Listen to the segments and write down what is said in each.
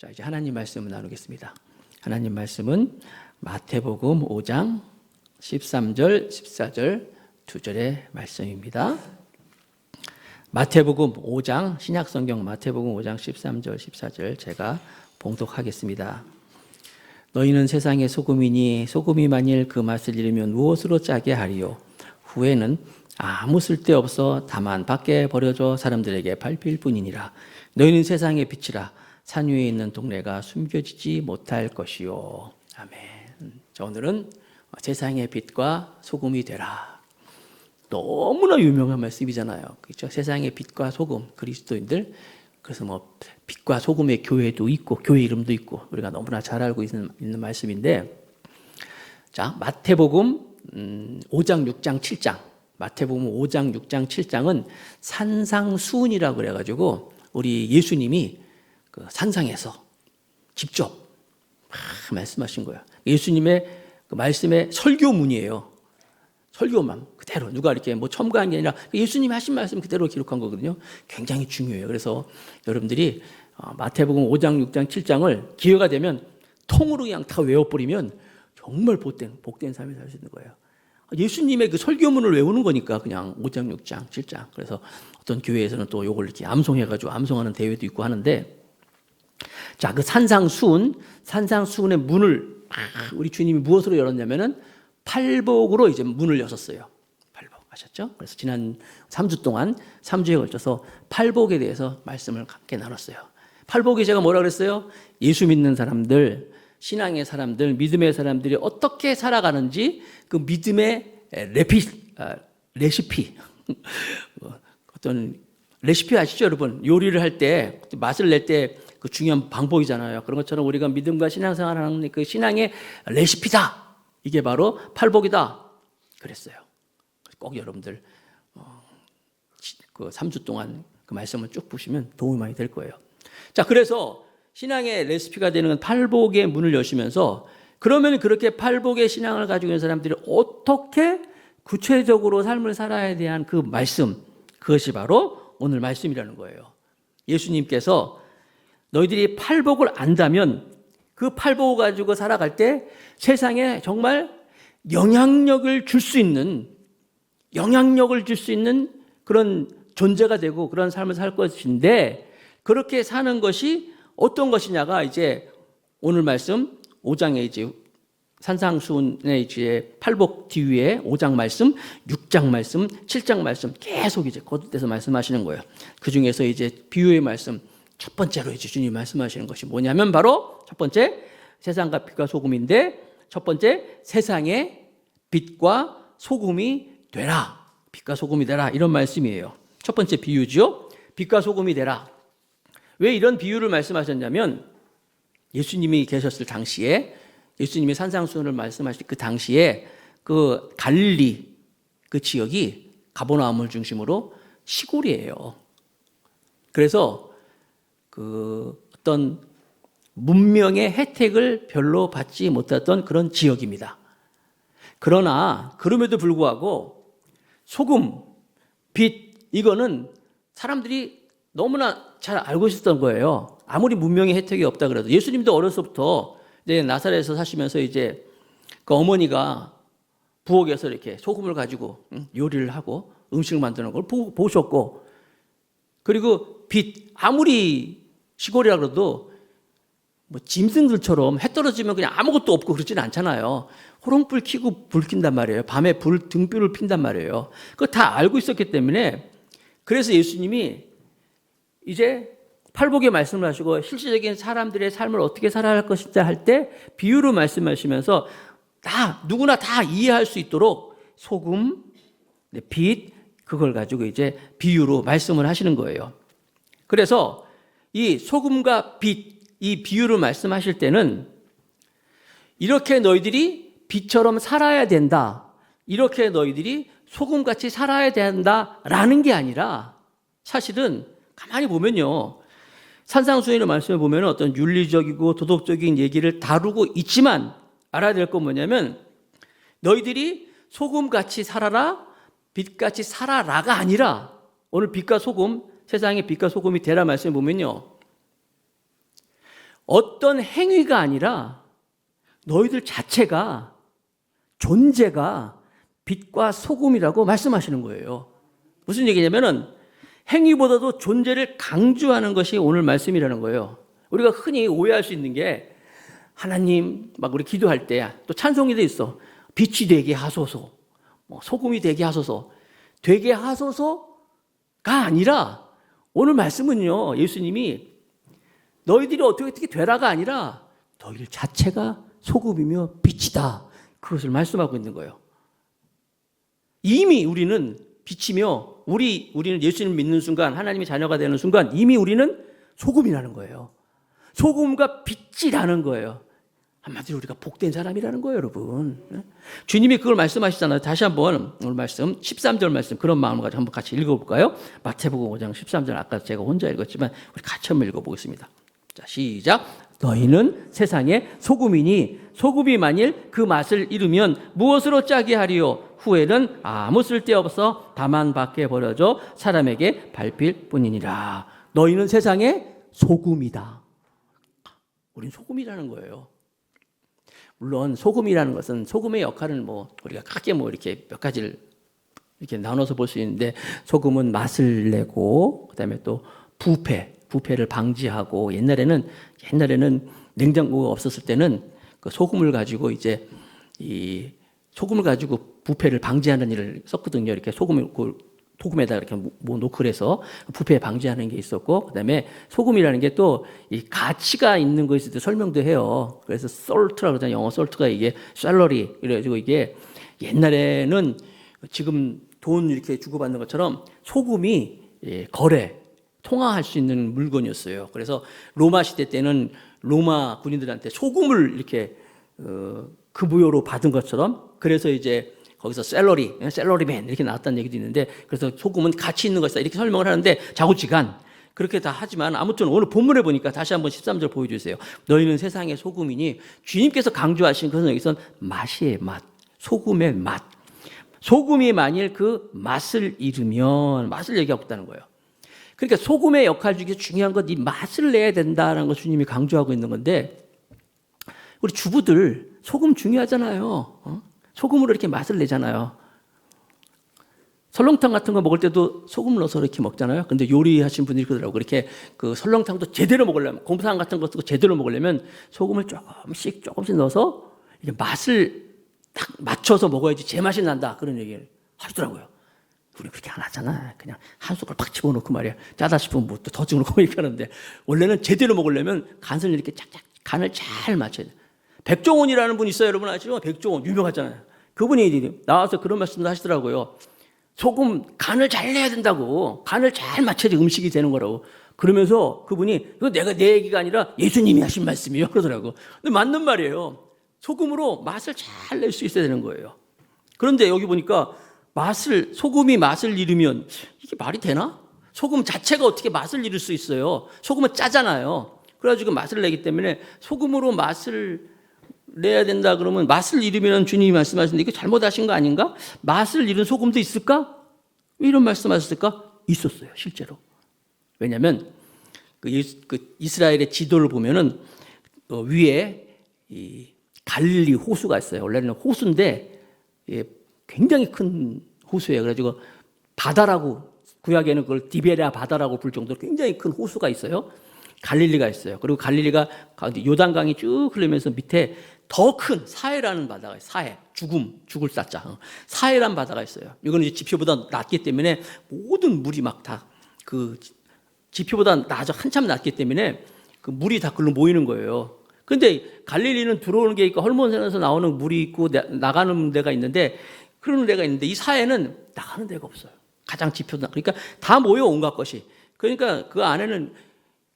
자, 이제 하나님 말씀을 나누겠습니다. 하나님 말씀은 마태복음 5장 13절, 14절 두 절의 말씀입니다. 마태복음 5장, 신약성경 마태복음 5장 13절, 14절 제가 봉독하겠습니다. 너희는 세상의 소금이니 소금이 만일 그 맛을 잃으면 무엇으로 짜게 하리요? 후에는 아무 쓸데없어 다만 밖에 버려져 사람들에게 밟힐 뿐이니라. 너희는 세상의 빛이라. 산 위에 있는 동네가 숨겨지지 못할 것이요. 아멘. 자, 오늘은 세상의 빛과 소금이 되라. 너무나 유명한 말씀이잖아요. 그렇죠? 세상의 빛과 소금, 그리스도인들. 그래서 뭐 빛과 소금의 교회도 있고 교회 이름도 있고 우리가 너무나 잘 알고 있는 말씀인데, 자, 마태복음 5장, 6장, 7장. 마태복음 5장, 6장, 7장은 산상수훈이라고 그래가지고 우리 예수님이 그 산상에서 직접 말씀하신 거예요. 예수님의 그 말씀의 설교문이에요. 설교만 그대로 누가 이렇게 뭐 첨가한 게 아니라 예수님이 하신 말씀 그대로 기록한 거거든요. 굉장히 중요해요. 그래서 여러분들이 마태복음 5장, 6장, 7장을 기회가 되면 통으로 그냥 다 외워버리면 정말 복된 삶을 살 수 있는 거예요. 예수님의 그 설교문을 외우는 거니까 그냥 5장, 6장, 7장. 그래서 어떤 교회에서는 또 요걸 이렇게 암송해가지고 암송하는 대회도 있고 하는데, 자, 그 산상수훈의 문을 우리 주님이 무엇으로 열었냐면은 팔복으로 이제 문을 여셨어요. 팔복 아셨죠? 그래서 지난 3주 동안 3주에 걸쳐서 팔복에 대해서 말씀을 함께 나눴어요. 팔복이 제가 뭐라 그랬어요? 예수 믿는 사람들, 신앙의 사람들, 믿음의 사람들이 어떻게 살아가는지 그 믿음의 레시피 어떤 레시피 아시죠, 여러분? 요리를 할 때 맛을 낼 때 그 중요한 방법이잖아요. 그런 것처럼 우리가 믿음과 신앙생활하는 그 신앙의 레시피다. 이게 바로 팔복이다. 그랬어요. 꼭 여러분들 그 3주 동안 그 말씀을 쭉 보시면 도움이 많이 될 거예요. 자, 그래서 신앙의 레시피가 되는 건 팔복의 문을 여시면서, 그러면 그렇게 팔복의 신앙을 가지고 있는 사람들이 어떻게 구체적으로 삶을 살아야 대한 그 말씀, 그것이 바로 오늘 말씀이라는 거예요. 예수님께서 너희들이 팔복을 안다면 그 팔복을 가지고 살아갈 때 세상에 정말 영향력을 줄 수 있는 그런 존재가 되고 그런 삶을 살 것인데, 그렇게 사는 것이 어떤 것이냐가 이제 오늘 말씀 5장에 이제 산상수훈의 이제 팔복 뒤에 5장 말씀, 6장 말씀, 7장 말씀 계속 이제 거듭돼서 말씀하시는 거예요. 그 중에서 이제 비유의 말씀 첫 번째로 이제 주님이 말씀하시는 것이 뭐냐면 바로 첫 번째 세상과 빛과 소금인데, 첫 번째 세상의 빛과 소금이 되라. 빛과 소금이 되라. 이런 말씀이에요. 첫 번째 비유죠. 빛과 소금이 되라. 왜 이런 비유를 말씀하셨냐면, 예수님이 계셨을 당시에, 예수님이 산상수훈을 말씀하실 그 당시에 그 갈릴리 그 지역이 가버나움을 중심으로 시골이에요. 그래서 그 어떤 문명의 혜택을 별로 받지 못했던 그런 지역입니다. 그러나 그럼에도 불구하고 소금, 빛, 이거는 사람들이 너무나 잘 알고 있었던 거예요. 아무리 문명의 혜택이 없다 그래도. 예수님도 어려서부터 이제 나사렛에서 사시면서 이제 그 어머니가 부엌에서 이렇게 소금을 가지고 요리를 하고 음식을 만드는 걸 보셨고, 그리고 빛, 아무리 시골이라 그래도 뭐 짐승들처럼 해 떨어지면 그냥 아무것도 없고 그러지는 않잖아요. 호롱불 켜고 불 킨단 말이에요. 밤에 등불을 핀단 말이에요. 그거 다 알고 있었기 때문에, 그래서 예수님이 이제 팔복의 말씀을 하시고 실질적인 사람들의 삶을 어떻게 살아야 할 것인가 할 때 비유로 말씀하시면서 누구나 다 이해할 수 있도록 소금, 빛, 그걸 가지고 이제 비유로 말씀을 하시는 거예요. 그래서 이 소금과 빛, 이 비유를 말씀하실 때는 이렇게 너희들이 빛처럼 살아야 된다, 이렇게 너희들이 소금같이 살아야 된다라는 게 아니라, 사실은 가만히 보면요, 산상수훈의 말씀을 보면 어떤 윤리적이고 도덕적인 얘기를 다루고 있지만 알아야 될 건 뭐냐면, 너희들이 소금같이 살아라, 빛같이 살아라가 아니라, 오늘 빛과 소금, 세상의 빛과 소금이 되라 말씀을 보면요, 어떤 행위가 아니라 너희들 자체가 존재가 빛과 소금이라고 말씀하시는 거예요. 무슨 얘기냐면은 행위보다도 존재를 강조하는 것이 오늘 말씀이라는 거예요. 우리가 흔히 오해할 수 있는 게 하나님 막 우리 기도할 때 또 찬송이도 있어. 빛이 되게 하소서, 뭐 소금이 되게 하소서. 되게 하소서가 아니라 오늘 말씀은요, 예수님이 너희들이 어떻게 되라가 아니라 너희들 자체가 소금이며 빛이다. 그것을 말씀하고 있는 거예요. 이미 우리는 빛이며 우리는 예수님을 믿는 순간, 하나님의 자녀가 되는 순간 이미 우리는 소금이라는 거예요. 소금과 빛이라는 거예요. 한마디로 우리가 복된 사람이라는 거예요, 여러분. 주님이 그걸 말씀하시잖아요. 다시 한번 오늘 말씀 13절 말씀 그런 마음을 가지고 한번 같이 읽어볼까요? 마태복음 5장 13절 아까 제가 혼자 읽었지만 우리 같이 한번 읽어보겠습니다. 자, 시작. 너희는 세상의 소금이니 소금이 만일 그 맛을 잃으면 무엇으로 짜게 하리요? 후에는 아무 쓸데없어 다만 밖에 버려져 사람에게 밟힐 뿐이니라. 너희는 세상의 소금이다. 우린 소금이라는 거예요. 물론 소금이라는 것은 소금의 역할은 우리가 크게 이렇게 몇 가지를 이렇게 나눠서 볼 수 있는데, 소금은 맛을 내고 그다음에 또 부패를 방지하고, 옛날에는 냉장고가 없었을 때는 그 소금을 가지고 이제 이 소금을 가지고 부패를 방지하는 일을 썼거든요. 이렇게 소금에다 이렇게 놓고 그래서 부패 방지하는 게 있었고, 그다음에 소금이라는 게 또 이 가치가 있는 것에 대해서 설명도 해요. 그래서 salt라고 그러잖아요. 영어 salt가 이게 셀러리 이래가지고, 이게 옛날에는 지금 돈 이렇게 주고받는 것처럼 소금이 통화할 수 있는 물건이었어요. 그래서 로마 시대 때는 로마 군인들한테 소금을 이렇게 급무료로 받은 것처럼, 그래서 이제 거기서 셀러리맨 이렇게 나왔다는 얘기도 있는데, 그래서 소금은 가치 있는 것이다 이렇게 설명을 하는데, 자우지간 그렇게 다 하지만 아무튼 오늘 본문에 보니까 다시 한번 13절 보여주세요. 너희는 세상의 소금이니, 주님께서 강조하신 것은 여기서 맛이에요. 맛, 소금의 맛. 소금이 만일 그 맛을 잃으면, 맛을 얘기하고 있다는 거예요. 그러니까 소금의 역할 중에 중요한 건 이 맛을 내야 된다는 걸 주님이 강조하고 있는 건데, 우리 주부들 소금 중요하잖아요. 소금으로 이렇게 맛을 내잖아요. 설렁탕 같은 거 먹을 때도 소금 넣어서 이렇게 먹잖아요. 근데 요리하신 분들이 그러더라고요. 이렇게 그 설렁탕도 제대로 먹으려면, 곰탕 같은 것도 제대로 먹으려면 소금을 조금씩 넣어서 이렇게 맛을 딱 맞춰서 먹어야지 제맛이 난다. 그런 얘기를 하시더라고요. 우리 그렇게 안 하잖아. 그냥 한 숟갈 팍 집어넣고 말이야. 짜다 싶으면 뭐 또 더 집어넣고 이렇게 하는데, 원래는 제대로 먹으려면 간을 이렇게 짝짝 간을 잘 맞춰야 돼. 백종원이라는 분이 있어요. 여러분 아시죠? 백종원 유명하잖아요. 그분이 나와서 그런 말씀도 하시더라고요. 소금 간을 잘 내야 된다고. 간을 잘 맞춰야 음식이 되는 거라고. 그러면서 그분이 이거 내 얘기가 아니라 예수님이 하신 말씀이에요. 그러더라고. 근데 맞는 말이에요. 소금으로 맛을 잘 낼 수 있어야 되는 거예요. 그런데 여기 보니까 소금이 맛을 잃으면, 이게 말이 되나? 소금 자체가 어떻게 맛을 잃을 수 있어요? 소금은 짜잖아요. 그래가지고 맛을 내기 때문에 소금으로 맛을 내야 된다 그러면, 맛을 잃으면 주님이 말씀하시는데 이거 잘못하신 거 아닌가? 맛을 잃은 소금도 있을까? 왜 이런 말씀하셨을까? 있었어요, 실제로. 왜냐하면 그 이스라엘의 지도를 보면은 위에 이 갈릴리 호수가 있어요. 원래는 호수인데 굉장히 큰 호수예요. 그래가지고 바다라고, 구약에는 그걸 디베랴 바다라고 부를 정도로 굉장히 큰 호수가 있어요. 갈릴리가 있어요. 그리고 갈릴리가 요단강이 쭉 흐르면서 밑에 더 큰 사해라는 바다가 있어요. 죽을 쌌자. 사해라는 바다가 있어요. 이거는 이제 지표보다 낮기 때문에 모든 물이 막 다 그 지표보다 한참 낮기 때문에 그 물이 다 글로 모이는 거예요. 근데 갈릴리는 들어오는 게 있고 헐몬산에서 나오는 물이 있고 나가는 데가 있는데, 그런 데가 있는데 이 사해는 나가는 데가 없어요. 가장 지표다. 그러니까 다 모여, 온갖 것이. 그러니까 그 안에는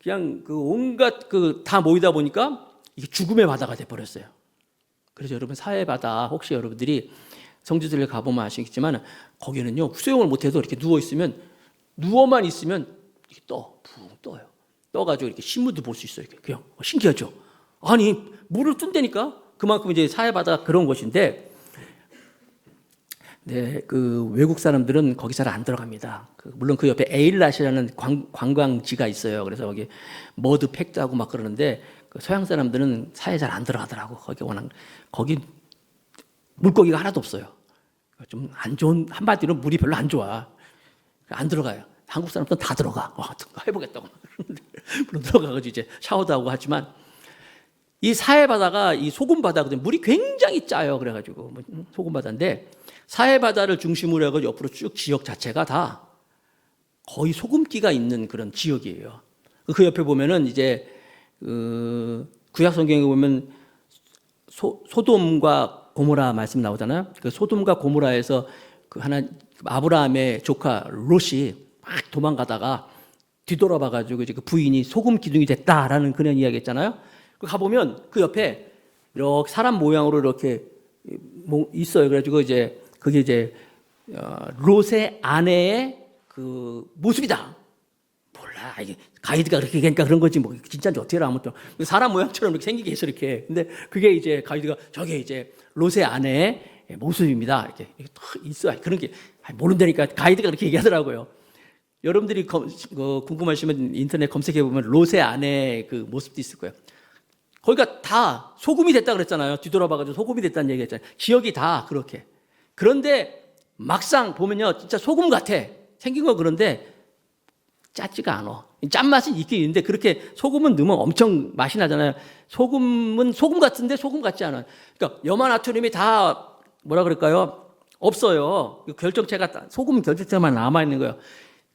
그냥 그 온갖 다 모이다 보니까 이게 죽음의 바다가 돼 버렸어요. 그래서 여러분, 사해 바다 혹시 여러분들이 성지들을 가보면 아시겠지만, 거기는요 수영을 못해도 이렇게 누워만 있으면 이렇게 붕 떠요. 떠가지고 이렇게 신문도 볼 수 있어요. 그냥 신기하죠. 아니, 물을 뜬다니까. 그만큼 이제 사해 바다가 그런 곳인데, 그 외국 사람들은 거기 잘 안 들어갑니다. 물론 그 옆에 에일랏이라는 관광지가 있어요. 그래서 거기 머드 팩트하고 막 그러는데, 그 서양 사람들은 사해 잘 안 들어가더라고. 거기 물고기가 하나도 없어요. 좀 안 좋은, 한마디로 물이 별로 안 좋아. 안 들어가요. 한국 사람들은 다 들어가. 해보겠다고. 물론 들어가가지고 이제 샤워도 하고 하지만 이 사해 바다가 이 소금 바다거든요. 물이 굉장히 짜요. 그래가지고 소금 바다인데 사해 바다를 중심으로 해가지고 옆으로 쭉 지역 자체가 다 거의 소금기가 있는 그런 지역이에요. 그 옆에 보면은 이제 구약 성경에 보면 소돔과 고모라 말씀 나오잖아요. 그 소돔과 고모라에서 그 아브라함의 조카 롯이 막 도망가다가 뒤돌아봐가지고 이제 그 부인이 소금 기둥이 됐다라는 그런 이야기했잖아요. 가보면 그 옆에 이렇게 사람 모양으로 이렇게 있어요. 그래가지고 이제 그게 이제 롯의 아내의 그 모습이다. 몰라. 이게 가이드가 그렇게 얘기하니까 그런 거지 뭐 진짜인지 어떻게 알아. 아무튼 사람 모양처럼 이렇게 생기게 해서 이렇게. 근데 그게 이제 가이드가 저게 이제 롯의 아내의 모습입니다. 이렇게 있어. 그런 게 모른다니까 가이드가 그렇게 얘기하더라고요. 여러분들이 궁금하시면 인터넷 검색해 보면 롯의 아내의 그 모습도 있을 거예요. 거기가 다 소금이 됐다 그랬잖아요. 뒤돌아봐가지고 소금이 됐다는 얘기 했잖아요. 지역이 다 그렇게. 그런데 막상 보면요. 진짜 소금 같아. 생긴 건 그런데 짜지가 않아. 짠맛은 있긴 있는데 그렇게 소금은 넣으면 엄청 맛이 나잖아요. 소금은 소금 같은데 소금 같지 않아요. 그러니까 염화나트륨이 다 뭐라 그럴까요? 없어요. 결정체가 소금 결정체만 남아있는 거예요.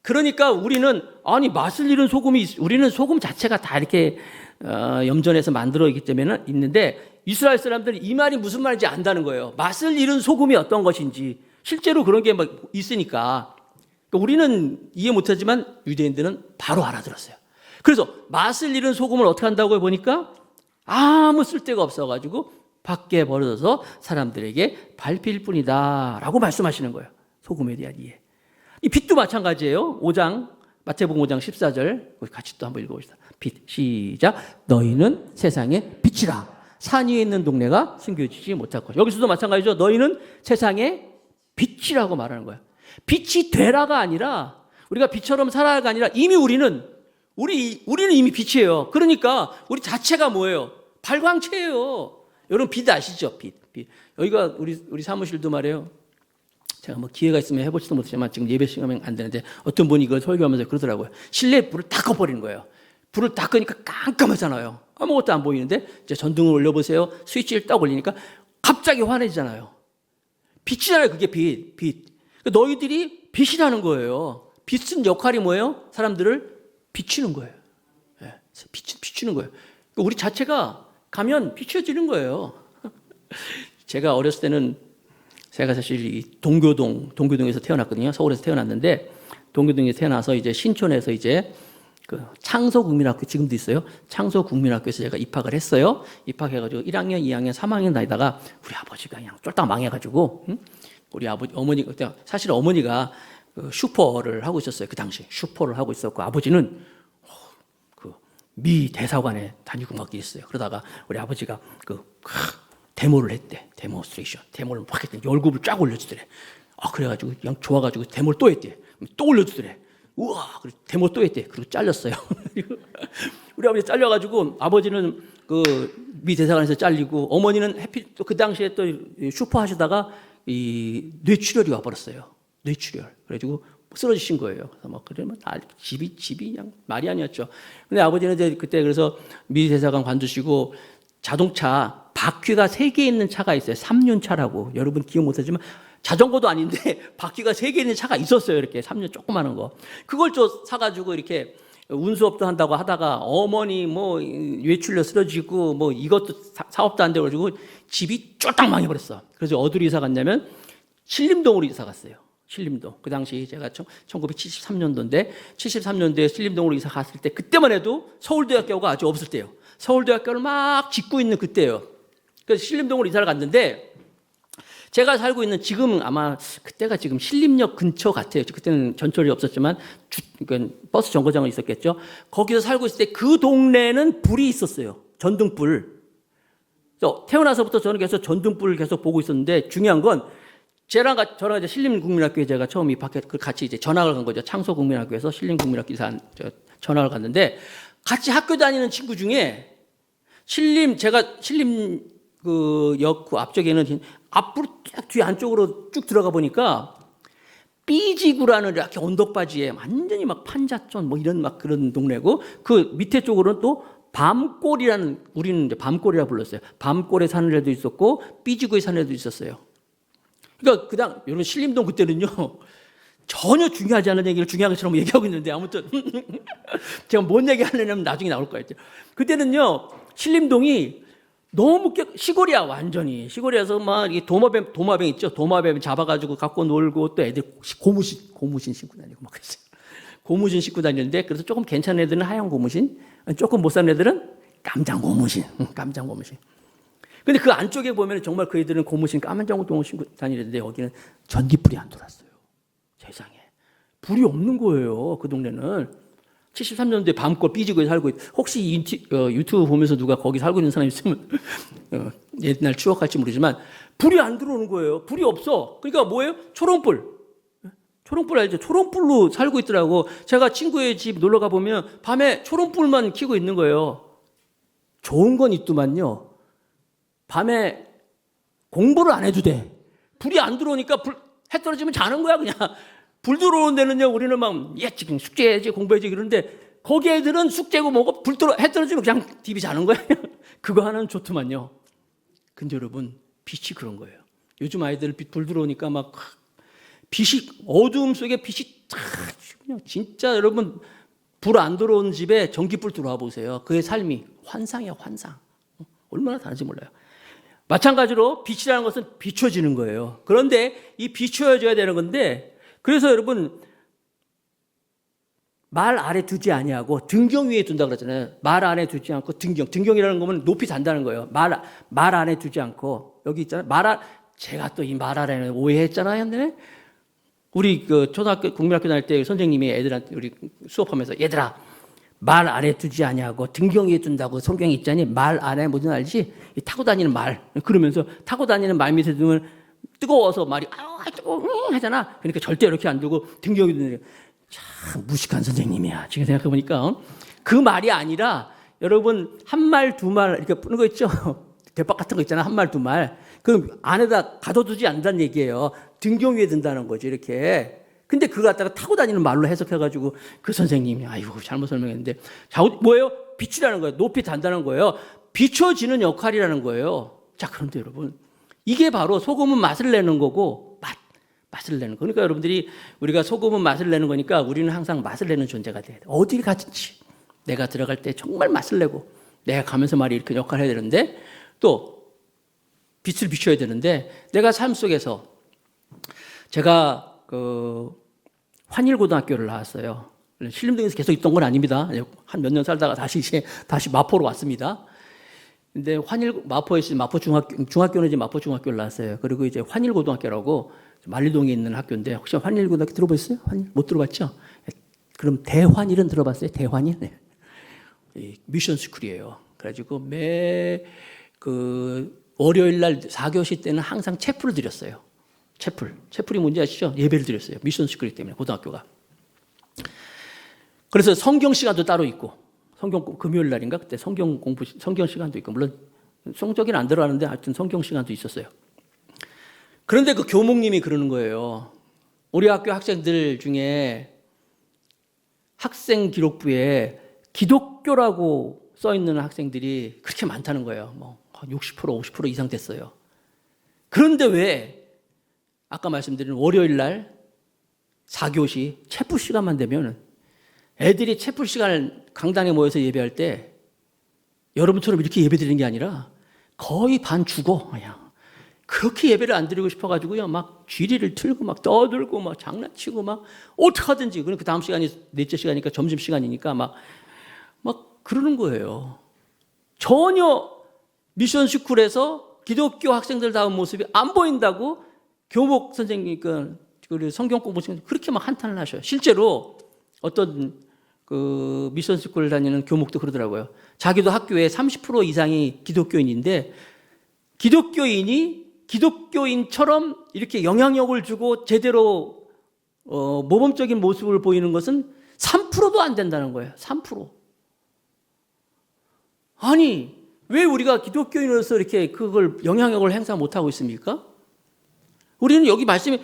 그러니까 우리는 아니 맛을 잃은 소금이 우리는 소금 자체가 다 이렇게 염전해서 만들어 있기 때문에 있는데 이스라엘 사람들이 이 말이 무슨 말인지 안다는 거예요. 맛을 잃은 소금이 어떤 것인지 실제로 그런 게 막 있으니까 그러니까 우리는 이해 못하지만 유대인들은 바로 알아들었어요. 그래서 맛을 잃은 소금을 어떻게 한다고 해보니까 아무 쓸데가 없어가지고 밖에 버려져서 사람들에게 밟힐 뿐이다라고 말씀하시는 거예요. 소금에 대한 이해. 이 빛도 마찬가지예요. 5장 마태복음 5장 14절 같이 또 한번 읽어봅시다. 빛 시작. 너희는 세상의 빛이라. 산 위에 있는 동네가 숨겨지지 못할 것. 여기서도 마찬가지죠. 너희는 세상의 빛이라고 말하는 거예요. 빛이 되라가 아니라 우리가 빛처럼 살아야가 아니라 이미 우리는 이미 빛이에요. 그러니까 우리 자체가 뭐예요? 발광체예요. 여러분 빛 아시죠? 빛. 여기가 우리 사무실도 말이에요. 제가 뭐 기회가 있으면 해보지도 못했지만 지금 예배 시간은 안 되는데 어떤 분이 이걸 설교하면서 그러더라고요. 실내 불을 다 꺼버리는 거예요. 불을 다 끄니까 깜깜하잖아요. 아무것도 안 보이는데 이제 전등을 올려보세요. 스위치를 딱 올리니까 갑자기 환해지잖아요. 빛이잖아요. 그게 빛. 너희들이 빛이라는 거예요. 빛은 역할이 뭐예요? 사람들을 비추는 거예요. 네, 비추는 거예요. 우리 자체가 가면 비춰지는 거예요. 제가 어렸을 때는 제가 사실 이 동교동에서 태어났거든요. 서울에서 태어났는데 동교동에서 태어나서 이제 신촌에서 이제 그 창서국민학교 지금도 있어요. 창서국민학교에서 제가 입학을 했어요. 입학해가지고 1학년, 2학년, 3학년 다니다가 우리 아버지가 그냥 쫄딱 망해가지고 우리 어머니 그때 사실 어머니가 그 슈퍼를 하고 있었어요. 그 당시 슈퍼를 하고 있었고 아버지는 그 미 대사관에 다니고 막 있어요. 그러다가 우리 아버지가 데모를 했대. 데모를 막 했더니 월급을 쫙 올려주더래. 그래가지고 그냥 좋아가지고 데모를 또 했대. 또 올려주더래. 우와, 그리고 데모 또 했대. 그리고 잘렸어요. 우리 아버지 잘려가지고 아버지는 그 미 대사관에서 잘리고 어머니는 또 그 당시에 또 슈퍼 하시다가 이 뇌출혈이 와버렸어요. 뇌출혈. 그래가지고 쓰러지신 거예요. 그래서 막 그러면 집이 그냥 말이 아니었죠. 근데 아버지는 이제 그때 그래서 미 대사관 관두시고 자동차 바퀴가 3개 있는 차가 있어요. 3륜차라고. 여러분 기억 못하지만 자전거도 아닌데 바퀴가 3개 있는 차가 있었어요. 이렇게 3륜 조그마한 거. 그걸 좀 사가지고 이렇게 운수업도 한다고 하다가 어머니 뭐 외출려 쓰러지고 뭐 이것도 사업도 안 되고 가지고 집이 쫄딱 망해버렸어. 그래서 어디로 이사 갔냐면 신림동으로 이사 갔어요. 신림동. 그 당시 제가 1973년도인데 73년도에 신림동으로 이사 갔을 때 그때만 해도 서울대학교가 아주 없을 때요. 서울대학교를 막 짓고 있는 그때요. 그래서 신림동으로 이사를 갔는데 제가 살고 있는 지금 아마 그때가 지금 신림역 근처 같아요. 그때는 전철이 없었지만 그러니까 버스 정거장은 있었겠죠. 거기서 살고 있을 때 그 동네는 불이 있었어요. 전등불. 그래서 태어나서부터 저는 계속 전등불을 계속 보고 있었는데 중요한 건 저랑 이제 신림국민학교에 제가 처음 입학해 같이 이제 전학을 간 거죠. 창서국민학교에서 신림국민학교 전학을 갔는데 같이 학교 다니는 친구 중에 제가 신림 그 역 그 앞쪽에는 앞으로 쭉 뒤 안쪽으로 쭉 들어가 보니까 삐지구라는 이렇게 언덕바지에 완전히 막 판자촌 뭐 이런 막 그런 동네고 그 밑에 쪽으로는 또 밤골이라는, 우리는 이제 밤골이라 불렀어요. 밤골에 사는 애도 있었고 삐지구에 사는 애도 있었어요. 그러니까 그냥 여러분 신림동 그때는요 전혀 중요하지 않은 얘기를 중요한 것처럼 얘기하고 있는데 아무튼 제가 뭔 얘기 하려면 나중에 나올 거예요. 그때는요 신림동이 너무 시골이야. 완전히 시골이라서 막 이 도마뱀 있죠. 도마뱀 잡아가지고 갖고 놀고 또 애들 고무신 신고 다니고 막 그랬어요. 고무신 신고 다니는데 그래서 조금 괜찮은 애들은 하얀 고무신, 조금 못 사는 애들은 깜장 고무신. 근데 그 안쪽에 보면 정말 그 애들은 고무신 까만 고무신 신고 다니는데 여기는 전기불이 안 돌았어요. 세상에 불이 없는 거예요. 그 동네는 73년도에 밤골 삐지고에 살고 혹시 유튜브 보면서 누가 거기 살고 있는 사람 있으면 옛날 추억할지 모르지만 불이 안 들어오는 거예요. 불이 없어. 그러니까 뭐예요? 초롱불 알죠? 초롱불로 살고 있더라고. 제가 친구의 집 놀러 가보면 밤에 초롱불만 켜고 있는 거예요. 좋은 건 있더만요. 밤에 공부를 안 해도 돼. 불이 안 들어오니까 해 떨어지면 자는 거야 그냥. 불 들어오는 데는요 우리는 막 지금 숙제해야지 공부해야지 그러는데 거기 애들은 숙제고 뭐고 해 떨어지면 그냥 TV 자는 거예요. 그거 하나는 좋더만요. 근데 여러분 빛이 그런 거예요. 요즘 아이들 불 들어오니까 막 빛이 어두움 속에 빛이 그냥 진짜 여러분 불 안 들어오는 집에 전기불 들어와 보세요. 그의 삶이 환상이야 환상. 얼마나 다른지 몰라요. 마찬가지로 빛이라는 것은 비춰지는 거예요. 그런데 이 비춰져야 되는 건데 그래서 여러분 말 아래 두지 아니하고 등경 위에 둔다 그랬잖아요. 말 안에 두지 않고 등경이라는 거면 높이 단다는 거예요. 말 안에 두지 않고 여기 있잖아요. 제가 또 이 말 아래는 오해했잖아요. 근데 우리 그 초등학교 국민학교 다닐 때 선생님이 애들한테 우리 수업하면서 얘들아 말 아래 두지 아니하고 등경 위에 둔다고 성경에 있잖니. 말 안에 뭐든 알지? 타고 다니는 말. 그러면서 타고 다니는 말 밑에 두면 뜨거워서 말이 하잖아. 그러니까 절대 이렇게 안 두고 등경이 드는 참 무식한 선생님이야. 지금 생각해 보니까 그 말이 아니라 여러분 한 말 두 말 이렇게 푸는 거 있죠. 대박 같은 거 있잖아. 한 말 두 말. 그럼 안에다 가둬두지 않는다는 얘기예요. 등경 위에 든다는 거죠. 이렇게. 근데 그거 갖다가 타고 다니는 말로 해석해가지고 그 선생님이 아이고 잘못 설명했는데 뭐예요? 빛이라는 거예요. 높이 단다는 거예요. 비춰지는 역할이라는 거예요. 자 그런데 여러분. 이게 바로 소금은 맛을 내는 거고 맛을 내는 거. 그러니까 여러분들이 우리가 소금은 맛을 내는 거니까 우리는 항상 맛을 내는 존재가 돼야 돼. 어딜 가든지 내가 들어갈 때 정말 맛을 내고 내가 가면서 말이 이렇게 역할을 해야 되는데 또 빛을 비춰야 되는데 내가 삶 속에서 제가 그 환일고등학교를 나왔어요. 신림동에서 계속 있던 건 아닙니다. 한 몇 년 살다가 다시 마포로 왔습니다. 근데 마포에 있는 중학교는 이제 마포 중학교를 나왔어요. 그리고 이제 환일고등학교라고 만리동에 있는 학교인데 혹시 환일고등학교 들어보셨어요? 못 들어봤죠? 그럼 대환일은 들어봤어요? 대환일? 네. 미션 스쿨이에요. 그래가지고 매 월요일 날 4교시 때는 항상 채플을 드렸어요. 채플이 뭔지 아시죠? 예배를 드렸어요. 미션 스쿨이기 때문에 고등학교가. 그래서 성경 시간도 따로 있고. 금요일 날인가 그때 성경 시간도 있고 물론 성적인 안 들어가는데 하여튼 성경 시간도 있었어요. 그런데 그 교목님이 그러는 거예요. 우리 학교 학생들 중에 학생 기록부에 기독교라고 써 있는 학생들이 그렇게 많다는 거예요. 뭐 60% 50% 이상 됐어요. 그런데 왜 아까 말씀드린 월요일 날 4교시 채플 시간만 되면 애들이 채플 시간을 강당에 모여서 예배할 때 여러분처럼 이렇게 예배 드리는 게 아니라 거의 반 죽어. 그냥 그렇게 예배를 안 드리고 싶어가지고요. 막 쥐리를 틀고 막 떠들고 막 장난치고 막 어떡하든지. 그 다음 시간이 넷째 시간이니까 점심 시간이니까 막 그러는 거예요. 전혀 미션 스쿨에서 기독교 학생들다운 모습이 안 보인다고 교목 선생님, 그 성경 공부 선생님 그렇게 막 한탄을 하셔요. 실제로 어떤 그 미션 스쿨 다니는 교목도 그러더라고요. 자기도 학교에 30% 이상이 기독교인인데 기독교인이 기독교인처럼 이렇게 영향력을 주고 제대로 모범적인 모습을 보이는 것은 3%도 안 된다는 거예요. 3%. 아니 왜 우리가 기독교인으로서 이렇게 그걸 영향력을 행사 못하고 있습니까? 우리는 여기 말씀에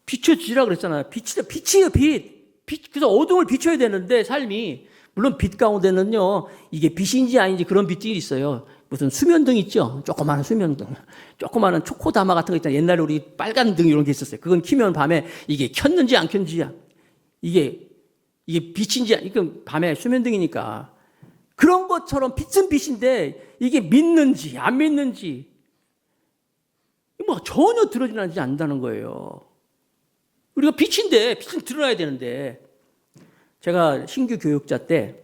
비춰지라 그랬잖아요. 빛이에요, 빛. 그래서 어둠을 비춰야 되는데 삶이, 물론 빛 가운데는요, 이게 빛인지 아닌지 그런 빛들이 있어요. 무슨 수면등 있죠? 조그마한 수면등. 조그마한 초코다마 같은 거 있잖아요. 옛날에 우리 빨간 등 이런 게 있었어요. 그건 키면 밤에 이게 켰는지 안 켰는지, 이게 빛인지, 이건 밤에 수면등이니까. 그런 것처럼 빛은 빛인데 이게 믿는지 안 믿는지 뭐 전혀 드러나지 않는다는 거예요. 우리가 빛인데 빛은 드러나야 되는데, 제가 신규 교육자 때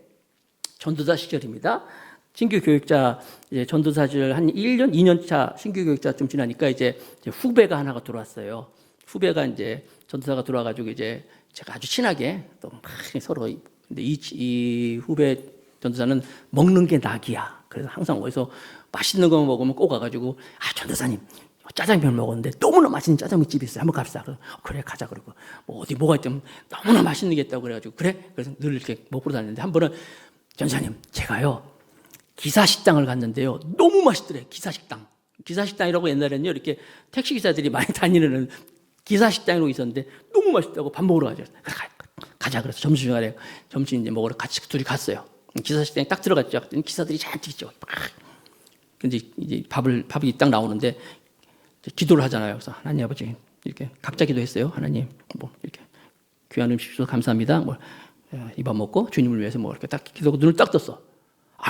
전도사 시절입니다. 신규 교육자 이제 전도사 시절 한 1년, 2년 차 신규 교육자 좀 지나니까 이제 후배가 하나가 들어왔어요. 후배가 이제 전도사가 들어와가지고 이제 제가 아주 친하게 또 막 서로, 근데 이 후배 전도사는 먹는 게 낙이야. 그래서 항상 어디서 맛있는 거 먹으면 꼭 와가지고, 전도사님 짜장면 먹었는데 너무나 맛있는 짜장면 집이 있어요. 한번 갑시다. 그래 가자. 그러고 뭐 어디 뭐가 있다면 너무나 맛있는 게 있다고 그래가지고 그래. 그래서 늘 이렇게 먹고 다녔는데 한 번은, 전사님 제가요 기사식당을 갔는데요 너무 맛있더래. 기사식당이라고 옛날에는요 이렇게 택시기사들이 많이 다니는 기사식당이라고 있었는데 너무 맛있다고 밥 먹으러 가자. 가자. 그래서 점심 이제 먹으러 같이 둘이 갔어요. 기사식당에 딱 들어갔죠. 기사들이 잔뜩 있죠. 근데 이제 밥이 딱 나오는데 기도를 하잖아요. 그래서 하나님 아버지 이렇게 각자 기도했어요. 하나님 뭐 이렇게 귀한 음식 주셔서 감사합니다. 뭐 이밥 먹고 주님을 위해서 뭐 이렇게 딱 기도하고 눈을 딱 떴어.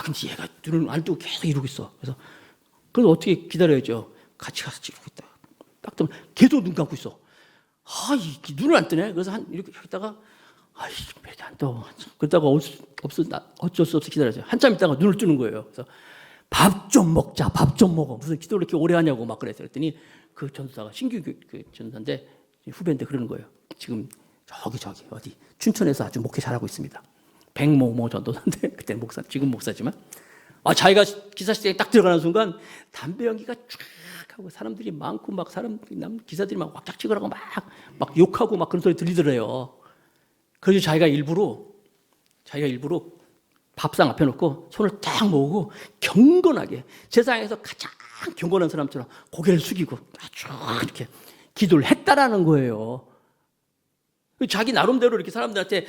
근데 얘가 눈을 안 뜨고 계속 이러고 있어. 그래서 어떻게 기다려야죠. 같이 가서 이러고 있다. 딱 뜨면 계속 눈 감고 있어. 이 눈을 안 뜨네. 그래서 이렇게 있다가 왜 안 떠? 그러다가 어쩔 수 없이 기다려요. 한참 있다가 눈을 뜨는 거예요. 그래서 밥 좀 먹자. 밥 좀 먹어. 무슨 기도를 이렇게 오래 하냐고 막 그랬어요. 그랬더니 그 전도사가 신규 그 전도사인데 후배인데 그러는 거예요. 지금 저기 어디 춘천에서 아주 목회 잘하고 있습니다. 백모모 전도사인데 그때 목사, 지금 목사지만 자기가 기사식당에 딱 들어가는 순간 담배 연기가 쫙 하고 사람들이 많고 막 기사들이 막 왁작 찍으라고 막 욕하고 막 그런 소리 들리더래요. 그래서 자기가 일부러 밥상 앞에 놓고 손을 딱 모으고 경건하게 세상에서 가장 경건한 사람처럼 고개를 숙이고 쭉 이렇게 기도를 했다라는 거예요. 자기 나름대로 이렇게 사람들한테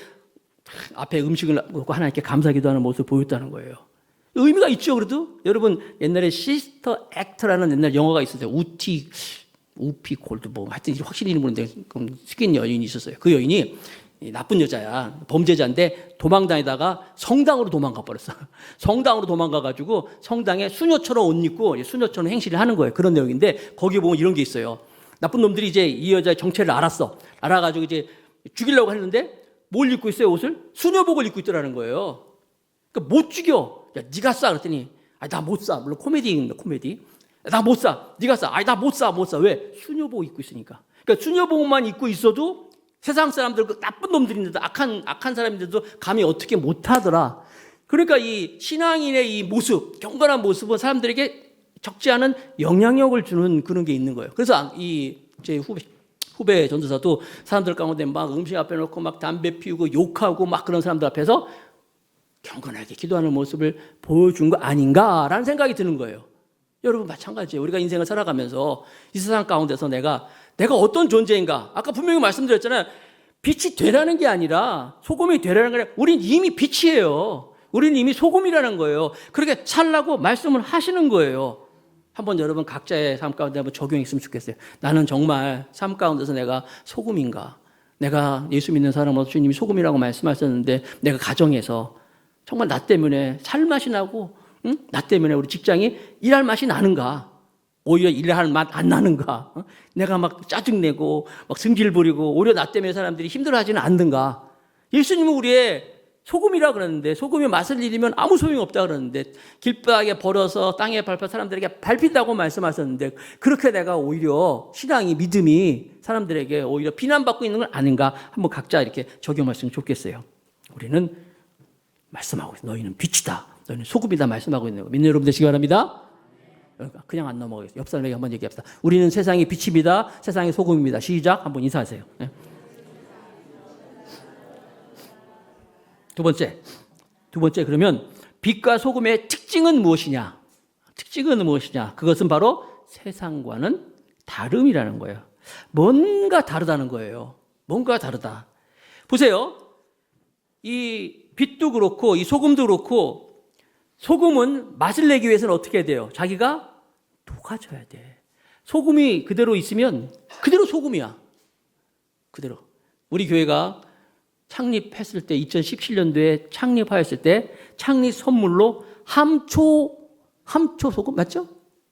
앞에 음식을 놓고 하나님께 감사기도하는 모습을 보였다는 거예요. 의미가 있죠. 그래도 여러분 옛날에 시스터 액터라는 옛날 영화가 있었어요. 우피 골드 뭐 하여튼 확실히 이름 모르는데 스킨 여인이 있었어요. 그 여인이 나쁜 여자야. 범죄자인데 도망다니다가 성당으로 도망가 버렸어. 성당으로 도망가가지고 성당에 수녀처럼 옷 입고 수녀처럼 행실을 하는 거예요. 그런 내용인데 거기에 보면 이런 게 있어요. 나쁜 놈들이 이제 이 여자의 정체를 알아가지고 이제 죽이려고 했는데 뭘 입고 있어요? 옷을? 수녀복을 입고 있더라는 거예요. 그러니까 못 죽여. 야, 네가 싸. 그랬더니 나 못 싸. 물론 코미디입니다. 코미디. 나 못 싸. 네가 싸. 나 못 싸. 왜? 수녀복 입고 있으니까. 그러니까 수녀복만 입고 있어도 세상 사람들, 그 나쁜 놈들인데도 악한 사람인데도 감히 어떻게 못하더라. 그러니까 이 신앙인의 이 모습, 경건한 모습은 사람들에게 적지 않은 영향력을 주는 그런 게 있는 거예요. 그래서 제 후배 전도사도 사람들 가운데 막 음식 앞에 놓고 막 담배 피우고 욕하고 막 그런 사람들 앞에서 경건하게 기도하는 모습을 보여준 거 아닌가라는 생각이 드는 거예요. 여러분 마찬가지예요. 우리가 인생을 살아가면서 이 세상 가운데서 내가 어떤 존재인가. 아까 분명히 말씀드렸잖아요. 빛이 되라는 게 아니라 소금이 되라는 게 아니라 우린 이미 빛이에요. 우리는 이미 소금이라는 거예요. 그렇게 살라고 말씀을 하시는 거예요. 한번 여러분 각자의 삶 가운데 한번 적용했으면 좋겠어요. 나는 정말 삶 가운데서 내가 소금인가? 내가 예수 믿는 사람으로서 주님이 소금이라고 말씀하셨는데 내가 가정에서 정말 나 때문에 살 맛이 나고 나 때문에 우리 직장이 일할 맛이 나는가? 오히려 일할 맛 안 나는가? 내가 막 짜증내고 막 승질 부리고 오히려 나 때문에 사람들이 힘들어하지는 않는가? 예수님은 우리의 소금이라 그러는데 소금이 맛을 잃으면 아무 소용이 없다 그러는데 길바닥에 버려서 땅에 밟아 사람들에게 밟힌다고 말씀하셨는데 그렇게 내가 오히려 신앙이 믿음이 사람들에게 오히려 비난받고 있는 건 아닌가? 한번 각자 이렇게 적용하시면 좋겠어요. 우리는 말씀하고 있어요. 너희는 빛이다. 너희는 소금이다 말씀하고 있는 거 믿는 여러분 되시기 바랍니다. 그냥 안 넘어가겠어요. 옆 사람에게 한번 얘기합시다. 우리는 세상의 빛입니다. 세상의 소금입니다. 시작. 한번 인사하세요. 네. 두 번째 그러면 빛과 소금의 특징은 무엇이냐? 특징은 무엇이냐? 그것은 바로 세상과는 다름이라는 거예요. 뭔가 다르다는 거예요. 뭔가 다르다. 보세요. 이 빛도 그렇고 이 소금도 그렇고 소금은 맛을 내기 위해서는 어떻게 해야 돼요? 자기가 녹아져야 돼. 소금이 그대로 있으면 그대로 소금이야. 그대로. 우리 교회가 창립했을 때 2017년도에 창립하였을 때 창립 선물로 함초 소금 맞죠?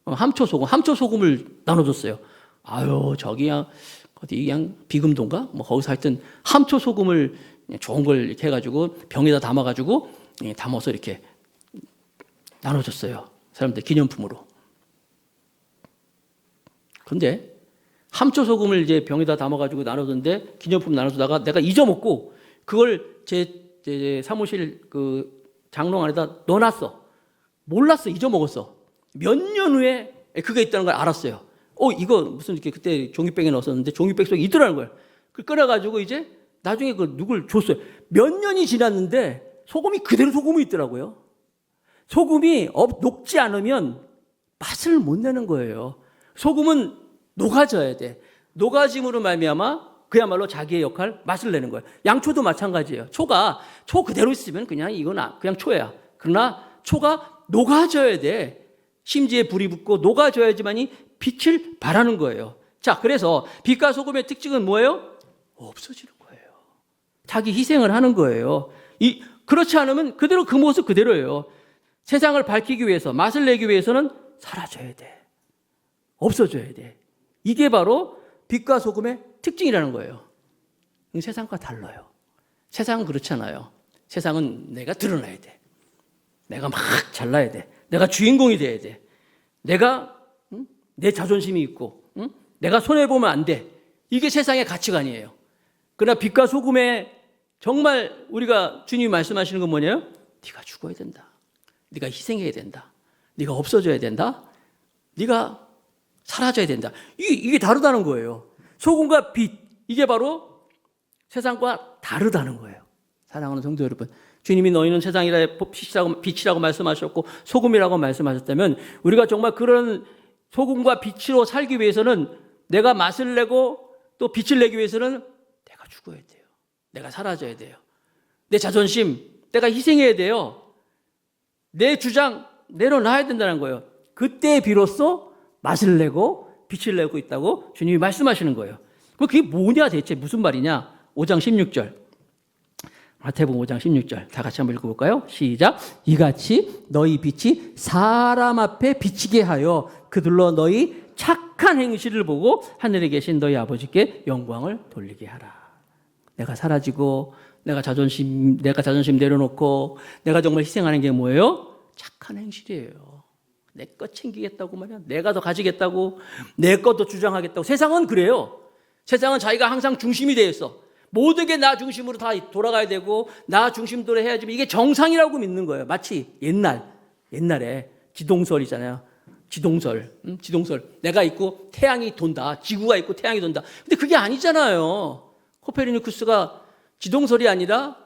함초 소금을 나눠줬어요. 아유 저기 어디 그냥 비금동가 뭐 거기서 하여튼 함초 소금을 좋은 걸 이렇게 해가지고 병에다 담아가지고 담아서 이렇게 나눠줬어요. 사람들 기념품으로. 근데 함초 소금을 이제 병에다 담아가지고 나눠줬는데 기념품 나눠주다가 내가 잊어먹고 그걸 제 사무실 그 장롱 안에다 넣어놨어. 몰랐어. 잊어먹었어. 몇 년 후에 그게 있다는 걸 알았어요. 이거 무슨 이렇게 그때 종이백에 넣었었는데 종이백 속에 있더라는 거예요. 그걸 꺼내가지고 이제 나중에 그 누굴 줬어요. 몇 년이 지났는데 소금이 그대로 소금이 있더라고요. 소금이 녹지 않으면 맛을 못 내는 거예요. 소금은 녹아져야 돼. 녹아짐으로 말미암아 그야말로 자기의 역할, 맛을 내는 거예요. 양초도 마찬가지예요. 초 그대로 있으면 그냥 이건 그냥 초야. 그러나 초가 녹아져야 돼. 심지에 불이 붙고 녹아져야지만이 빛을 발하는 거예요. 자, 그래서 빛과 소금의 특징은 뭐예요? 없어지는 거예요. 자기 희생을 하는 거예요. 그렇지 않으면 그대로 그 모습 그대로예요. 세상을 밝히기 위해서, 맛을 내기 위해서는 사라져야 돼. 없어져야 돼. 이게 바로 빛과 소금의 특징이라는 거예요. 세상과 달라요. 세상은 그렇잖아요. 세상은 내가 드러나야 돼. 내가 막 잘나야 돼. 내가 주인공이 돼야 돼. 내가 내 자존심이 있고 내가 손해보면 안 돼. 이게 세상의 가치관이에요. 그러나 빛과 소금에 정말 우리가 주님이 말씀하시는 건 뭐냐요? 네가 죽어야 된다. 네가 희생해야 된다. 네가 없어져야 된다. 네가 사라져야 된다. 이게 다르다는 거예요. 소금과 빛, 이게 바로 세상과 다르다는 거예요. 사랑하는 성도 여러분, 주님이 너희는 세상이라 빛이라고 말씀하셨고 소금이라고 말씀하셨다면 우리가 정말 그런 소금과 빛으로 살기 위해서는 내가 맛을 내고 또 빛을 내기 위해서는 내가 죽어야 돼요. 내가 사라져야 돼요. 내 자존심, 내가 희생해야 돼요. 내 주장 내려놔야 된다는 거예요. 그때 비로소 맛을 내고 빛을 내고 있다고 주님이 말씀하시는 거예요. 그게 뭐냐 대체 무슨 말이냐? 5장 16절. 마태복음 5장 16절 다 같이 한번 읽어볼까요? 시작. 이같이 너희 빛이 사람 앞에 비치게 하여 그들로 너희 착한 행실을 보고 하늘에 계신 너희 아버지께 영광을 돌리게 하라. 내가 사라지고 내가 자존심 내려놓고 내가 정말 희생하는 게 뭐예요? 착한 행실이에요. 내 것 챙기겠다고 말이야. 내가 더 가지겠다고, 내 것도 주장하겠다고. 세상은 그래요. 세상은 자기가 항상 중심이 되어 있어. 모든 게 나 중심으로 다 돌아가야 되고 나 중심대로 해야지. 이게 정상이라고 믿는 거예요. 마치 옛날에 지동설이잖아요. 지동설. 내가 있고 태양이 돈다. 지구가 있고 태양이 돈다. 근데 그게 아니잖아요. 코페르니쿠스가 지동설이 아니라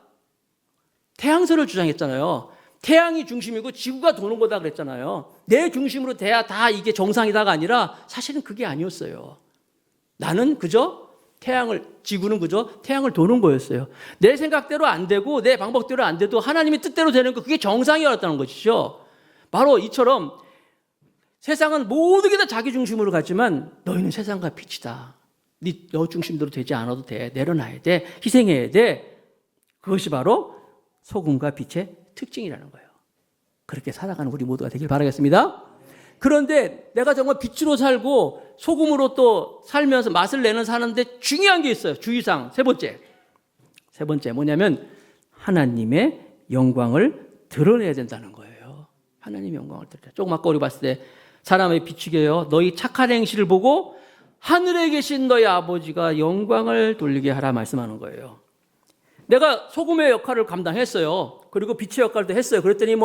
태양설을 주장했잖아요. 태양이 중심이고 지구가 도는 거다 그랬잖아요. 내 중심으로 돼야 다 이게 정상이다가 아니라 사실은 그게 아니었어요. 나는 그저 지구는 그저 태양을 도는 거였어요. 내 생각대로 안 되고 내 방법대로 안 돼도 하나님의 뜻대로 되는 거, 그게 정상이었다는 것이죠. 바로 이처럼 세상은 모든 게 다 자기 중심으로 갔지만 너희는 세상과 빛이다. 너 중심대로 되지 않아도 돼. 내려놔야 돼. 희생해야 돼. 그것이 바로 소금과 빛의 특징이라는 거예요. 그렇게 살아가는 우리 모두가 되길 바라겠습니다. 그런데 내가 정말 빛으로 살고 소금으로 또 살면서 맛을 내는 사는데 중요한 게 있어요. 주의사항 세 번째 뭐냐면 하나님의 영광을 드러내야 된다는 거예요. 하나님의 영광을 드러내야. 조금 아까 우리 봤을 때 사람의 비추게 해요. 너희 착한 행실을 보고 하늘에 계신 너희 아버지가 영광을 돌리게 하라 말씀하는 거예요. 내가 소금의 역할을 감당했어요. 그리고 빛의 역할도 했어요. 그랬더니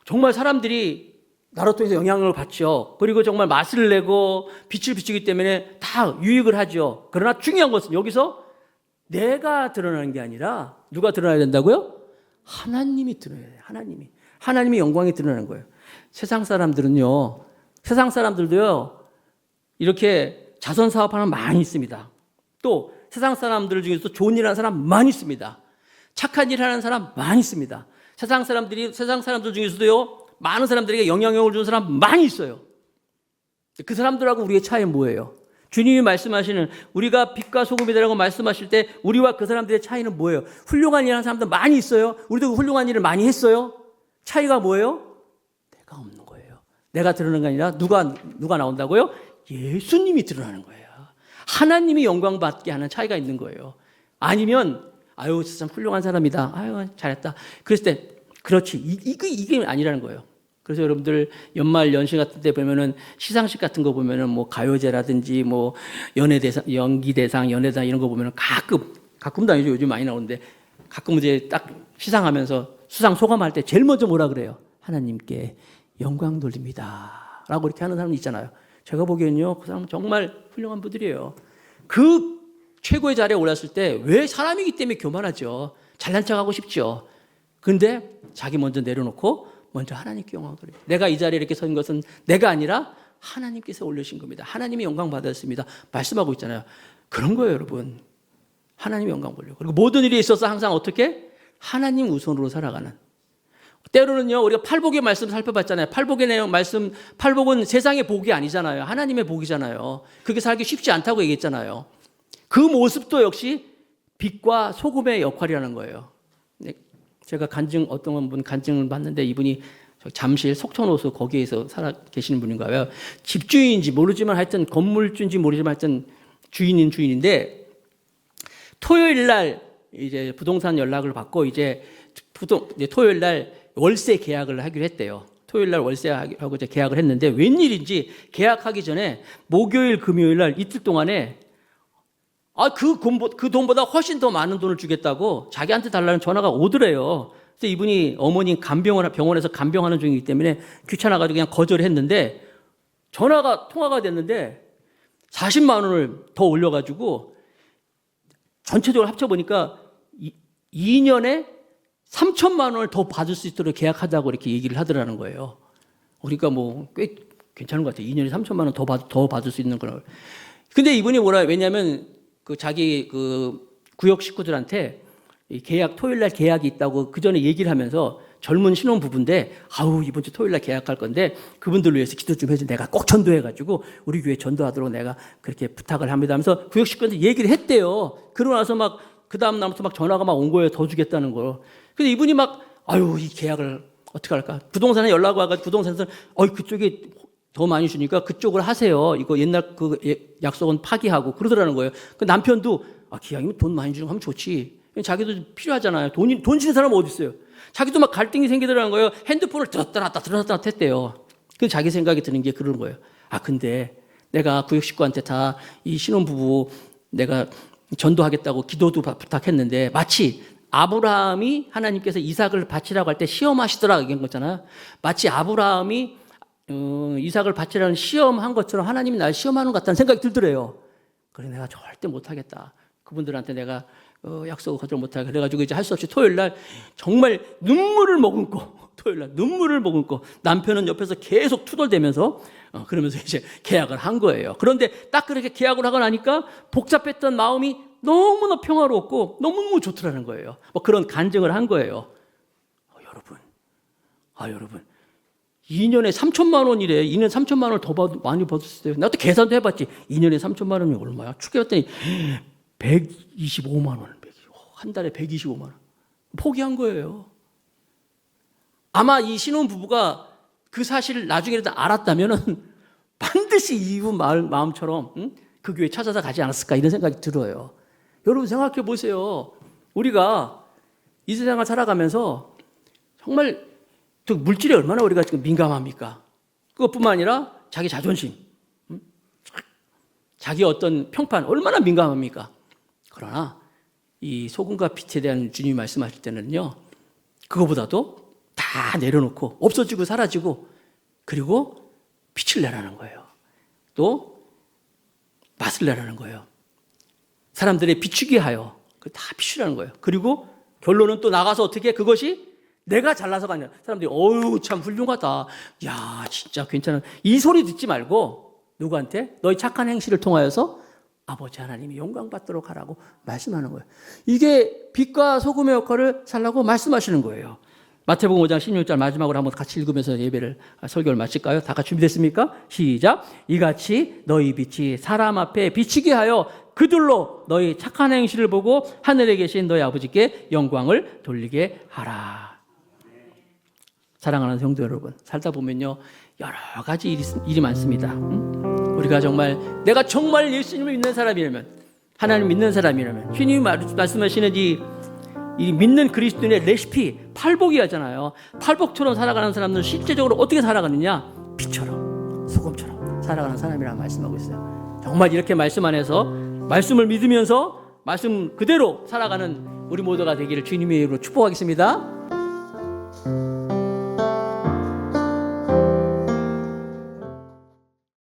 정말 사람들이 나로 통해서 영향을 받죠. 그리고 정말 맛을 내고 빛을 비추기 때문에 다 유익을 하죠. 그러나 중요한 것은 여기서 내가 드러나는 게 아니라 누가 드러나야 된다고요? 하나님이 드러나야 돼요. 하나님이 영광이 드러나는 거예요. 세상 사람들은요, 세상 사람들도요, 이렇게 자선 사업하는 많이 있습니다. 또 세상 사람들 중에서 좋은 일 하는 사람 많이 있습니다. 착한 일 하는 사람 많이 있습니다. 세상 사람들 중에서도요, 많은 사람들에게 영향력을 주는 사람 많이 있어요. 그 사람들하고 우리의 차이 뭐예요? 주님이 말씀하시는 우리가 빛과 소금이라고 말씀하실 때 우리와 그 사람들의 차이는 뭐예요? 훌륭한 일 하는 사람들 많이 있어요. 우리도 훌륭한 일을 많이 했어요. 차이가 뭐예요? 내가 없는 거예요. 내가 드러나는 게 아니라 누가 나온다고요? 예수님이 드러나는 거예요. 하나님이 영광 받게 하는 차이가 있는 거예요. 아니면 아유 참 훌륭한 사람이다. 아유 잘했다. 그랬을 때 그렇지 이게 아니라는 거예요. 그래서 여러분들 연말 연시 같은 때 보면은 시상식 같은 거 보면은 뭐 가요제라든지 뭐 연예대상, 연기대상, 연예대상 이런 거 보면은 가끔도 아니죠. 요즘 많이 나오는데 가끔 이제 딱 시상하면서 수상 소감할 때 제일 먼저 뭐라 그래요? 하나님께 영광 돌립니다. 라고 이렇게 하는 사람이 있잖아요. 제가 보기엔요, 그 사람은 정말 훌륭한 분들이에요. 그 최고의 자리에 올랐을 때 왜 사람이기 때문에 교만하죠. 잘난 척하고 싶죠. 근데 자기 먼저 내려놓고 먼저 하나님께 영광 돌려요. 내가 이 자리에 이렇게 선 것은 내가 아니라 하나님께서 올리신 겁니다. 하나님이 영광 받았습니다. 말씀하고 있잖아요. 그런 거예요, 여러분. 하나님이 영광 돌려. 그리고 모든 일에 있어서 항상 어떻게? 하나님 우선으로 살아가는. 때로는요, 우리가 팔복의 말씀 살펴봤잖아요. 팔복의 내용 말씀, 팔복은 세상의 복이 아니잖아요. 하나님의 복이잖아요. 그게 살기 쉽지 않다고 얘기했잖아요. 그 모습도 역시 빛과 소금의 역할이라는 거예요. 제가 어떤 분 간증을 봤는데 이분이 잠실 속천호수 거기에서 살아 계시는 분인가 봐요. 집주인인지 모르지만 하여튼 건물주인지 모르지만 하여튼 주인인데 토요일 날 이제 부동산 연락을 받고 이제 토요일 날 월세 계약을 하기로 했대요. 토요일 날 월세하고 이제 계약을 했는데 웬일인지 계약하기 전에 목요일, 금요일 날 이틀 동안에 그 돈보다 훨씬 더 많은 돈을 주겠다고 자기한테 달라는 전화가 오더래요. 그래서 이분이 어머니 병원에서 간병하는 중이기 때문에 귀찮아가지고 그냥 거절을 했는데 통화가 됐는데 40만 원을 더 올려가지고 전체적으로 합쳐보니까 2년에 3천만 원을 더 받을 수 있도록 계약하자고 이렇게 얘기를 하더라는 거예요. 그러니까 뭐 꽤 괜찮은 것 같아요. 2년에 3천만 원 더 받을 수 있는 걸. 근데 이분이 왜냐면 자기 구역 식구들한테 토요일 날 계약이 있다고 그 전에 얘기를 하면서 젊은 신혼 부부인데 이번 주 토요일 날 계약할 건데 그분들을 위해서 기도 좀 해줘. 내가 꼭 전도해가지고 우리 교회 전도하도록 내가 그렇게 부탁을 합니다 하면서 구역 식구한테 얘기를 했대요. 그러고 나서 그 다음 날부터 전화가 온 거예요. 더 주겠다는 거. 근데 이분이 이 계약을 어떻게 할까? 부동산에 연락 와가지고 부동산에서 그쪽에 더 많이 주니까 그쪽을 하세요. 이거 옛날 약속은 파기하고 그러더라는 거예요. 그 남편도 기왕이면 돈 많이 주는 거 하면 좋지. 자기도 필요하잖아요. 돈 주는 사람은 어디 있어요? 자기도 갈등이 생기더라는 거예요. 핸드폰을 들었다 놨다 했대요. 그 자기 생각이 드는 게 그런 거예요. 근데 내가 구역 식구한테 다 이 신혼부부 내가 전도하겠다고 기도도 부탁했는데 마치 아브라함이 하나님께서 이삭을 바치라고 할 때 시험하시더라 이런 거잖아요. 마치 아브라함이 이삭을 바치라는 시험한 것처럼 하나님이 날 시험하는 것 같다는 생각이 들더래요. 그래 내가 절대 못하겠다. 그분들한테 내가 약속을 거절 못하게 그래가지고 이제 할 수 없이 토요일 날 정말 눈물을 머금고 남편은 옆에서 계속 투덜대면서 그러면서 이제 계약을 한 거예요. 그런데 딱 그렇게 계약을 하고 나니까 복잡했던 마음이 너무나 평화롭고 너무너무 좋더라는 거예요. 그런 간증을 한 거예요. 여러분 2년에 3천만 원이래. 2년에 3천만 원을 더 많이 받았어요. 나도 계산도 해봤지. 2년에 3천만 원이 얼마야? 축해봤더니 125만 원. 한 달에 125만 원. 포기한 거예요. 아마 이 신혼부부가 그 사실을 나중에라도 알았다면 반드시 이분 마음처럼 그 교회 찾아서 가지 않았을까 이런 생각이 들어요. 여러분 생각해 보세요. 우리가 이 세상을 살아가면서 정말 물질에 얼마나 우리가 지금 민감합니까? 그것뿐만 아니라 자기 자존심, 자기 어떤 평판 얼마나 민감합니까? 그러나 이 소금과 빛에 대한 주님이 말씀하실 때는요, 그거보다도 다 내려놓고 없어지고 사라지고 그리고 빛을 내라는 거예요. 또 맛을 내라는 거예요. 사람들의 비추게 하여 다 비추라는 거예요. 그리고 결론은 또 나가서 어떻게 그것이 내가 잘나서가 아니라 사람들이 어유 참 훌륭하다. 야 진짜 괜찮아. 이 소리 듣지 말고 누구한테? 너희 착한 행실을 통하여서 아버지 하나님이 영광 받도록 하라고 말씀하는 거예요. 이게 빛과 소금의 역할을 살라고 말씀하시는 거예요. 마태복음 5장 16절 마지막으로 한번 같이 읽으면서 예배를 설교를 마칠까요? 다 같이 준비됐습니까? 시작. 이같이 너희 빛이 사람 앞에 비치게 하여 그들로 너희 착한 행실을 보고 하늘에 계신 너희 아버지께 영광을 돌리게 하라. 사랑하는 성도 여러분, 살다 보면요 여러 가지 일이 많습니다. 우리가 정말 내가 정말 예수님을 믿는 사람이라면, 하나님 믿는 사람이라면, 주님이 말씀하시는 이 믿는 그리스도인의 레시피 팔복이 하잖아요. 팔복처럼 살아가는 사람들은 실제적으로 어떻게 살아가느냐? 빛처럼, 소금처럼 살아가는 사람이라고 말씀하고 있어요. 정말 이렇게 말씀 안에서 말씀을 믿으면서 말씀 그대로 살아가는 우리 모두가 되기를 주님의 이름으로 축복하겠습니다.